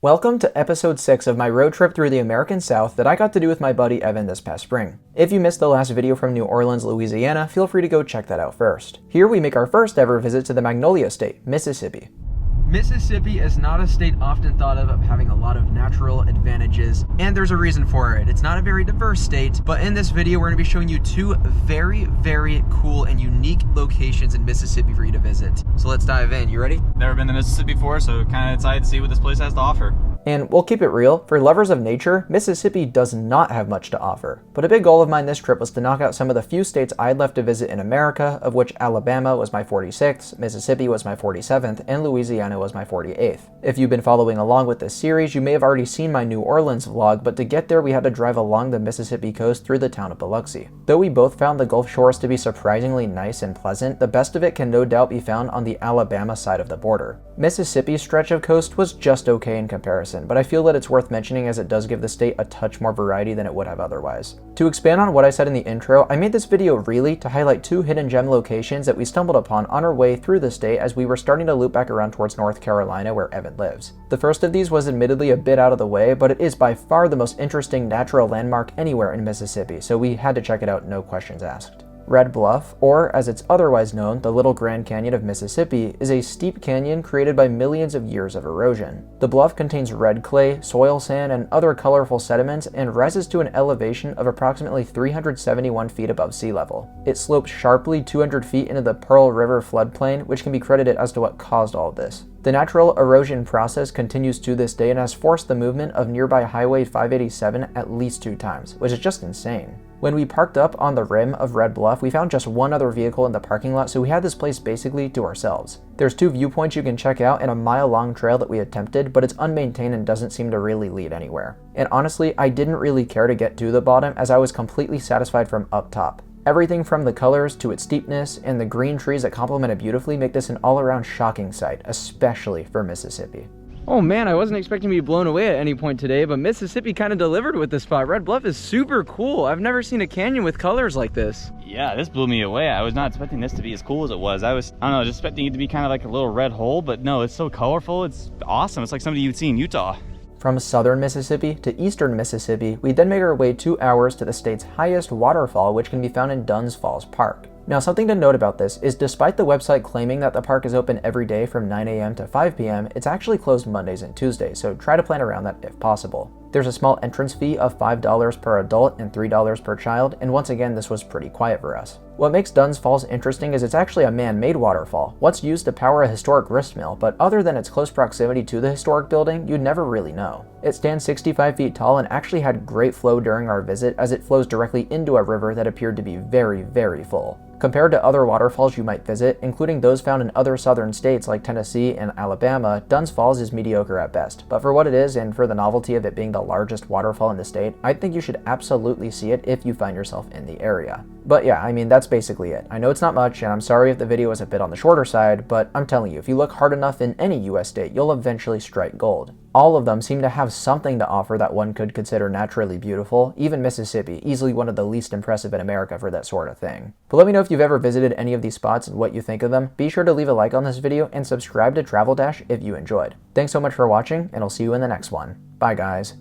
Welcome to episode 6 of my road trip through the American South that I got to do with my buddy Evan this past spring. If you missed the last video from New Orleans, Louisiana, feel free to go check that out first. Here we make our first ever visit to the Magnolia State, Mississippi. Mississippi is not a state often thought of having a lot of natural advantages, and there's a reason for it. It's not a very diverse state, but in this video we're going to be showing you two very cool and unique locations in Mississippi for you to visit. So let's dive in. You ready? Never been to Mississippi before, so kind of excited to see what this place has to offer. And we'll keep it real, for lovers of nature, Mississippi does not have much to offer. But a big goal of mine this trip was to knock out some of the few states I'd left to visit in America, of which Alabama was my 46th, Mississippi was my 47th, and Louisiana was my 48th. If you've been following along with this series, you may have already seen my New Orleans vlog, but to get there we had to drive along the Mississippi coast through the town of Biloxi. Though we both found the Gulf shores to be surprisingly nice and pleasant, the best of it can no doubt be found on the Alabama side of the border. Mississippi's stretch of coast was just okay in comparison, but I feel that it's worth mentioning as it does give the state a touch more variety than it would have otherwise. To expand on what I said in the intro, I made this video really to highlight two hidden gem locations that we stumbled upon on our way through the state as we were starting to loop back around towards North Carolina where Evan lives. The first of these was admittedly a bit out of the way, but it is by far the most interesting natural landmark anywhere in Mississippi, so we had to check it out, no questions asked. Red Bluff, or as it's otherwise known, the Little Grand Canyon of Mississippi, is a steep canyon created by millions of years of erosion. The bluff contains red clay, soil sand, and other colorful sediments and rises to an elevation of approximately 371 feet above sea level. It slopes sharply 200 feet into the Pearl River floodplain, which can be credited as to what caused all of this. The natural erosion process continues to this day and has forced the movement of nearby Highway 587 at least 2 times, which is just insane. When we parked up on the rim of Red Bluff, we found just one other vehicle in the parking lot, so we had this place basically to ourselves. There's 2 viewpoints you can check out and a mile-long trail that we attempted, but it's unmaintained and doesn't seem to really lead anywhere. And honestly, I didn't really care to get to the bottom as I was completely satisfied from up top. Everything from the colors to its steepness and the green trees that complement it beautifully make this an all-around shocking sight, especially for Mississippi. Oh man, I wasn't expecting to be blown away at any point today, but Mississippi kind of delivered with this spot. Red Bluff is super cool. I've never seen a canyon with colors like this. Yeah, this blew me away. I was not expecting this to be as cool as it was. I don't know, just expecting it to be kind of like a little red hole, but no, it's so colorful. It's awesome. It's like something you'd see in Utah. From southern Mississippi to eastern Mississippi, we then make our way 2 hours to the state's highest waterfall, which can be found in Dunn's Falls Park. Now, something to note about this is despite the website claiming that the park is open every day from 9 a.m. to 5 p.m., it's actually closed Mondays and Tuesdays, so try to plan around that if possible. There's a small entrance fee of $5 per adult and $3 per child, and once again, this was pretty quiet for us. What makes Dunn's Falls interesting is it's actually a man-made waterfall, once used to power a historic grist mill, but other than its close proximity to the historic building, you'd never really know. It stands 65 feet tall and actually had great flow during our visit as it flows directly into a river that appeared to be very full. Compared to other waterfalls you might visit, including those found in other southern states like Tennessee and Alabama, Dunn's Falls is mediocre at best, but for what it is and for the novelty of it being the largest waterfall in the state, I think you should absolutely see it if you find yourself in the area. But yeah, I mean, that's basically it. I know it's not much, and I'm sorry if the video was a bit on the shorter side, but I'm telling you, if you look hard enough in any US state, you'll eventually strike gold. All of them seem to have something to offer that one could consider naturally beautiful, even Mississippi, easily one of the least impressive in America for that sort of thing. But let me know if you've ever visited any of these spots and what you think of them. Be sure to leave a like on this video and subscribe to Travel Dash if you enjoyed. Thanks so much for watching, and I'll see you in the next one. Bye guys.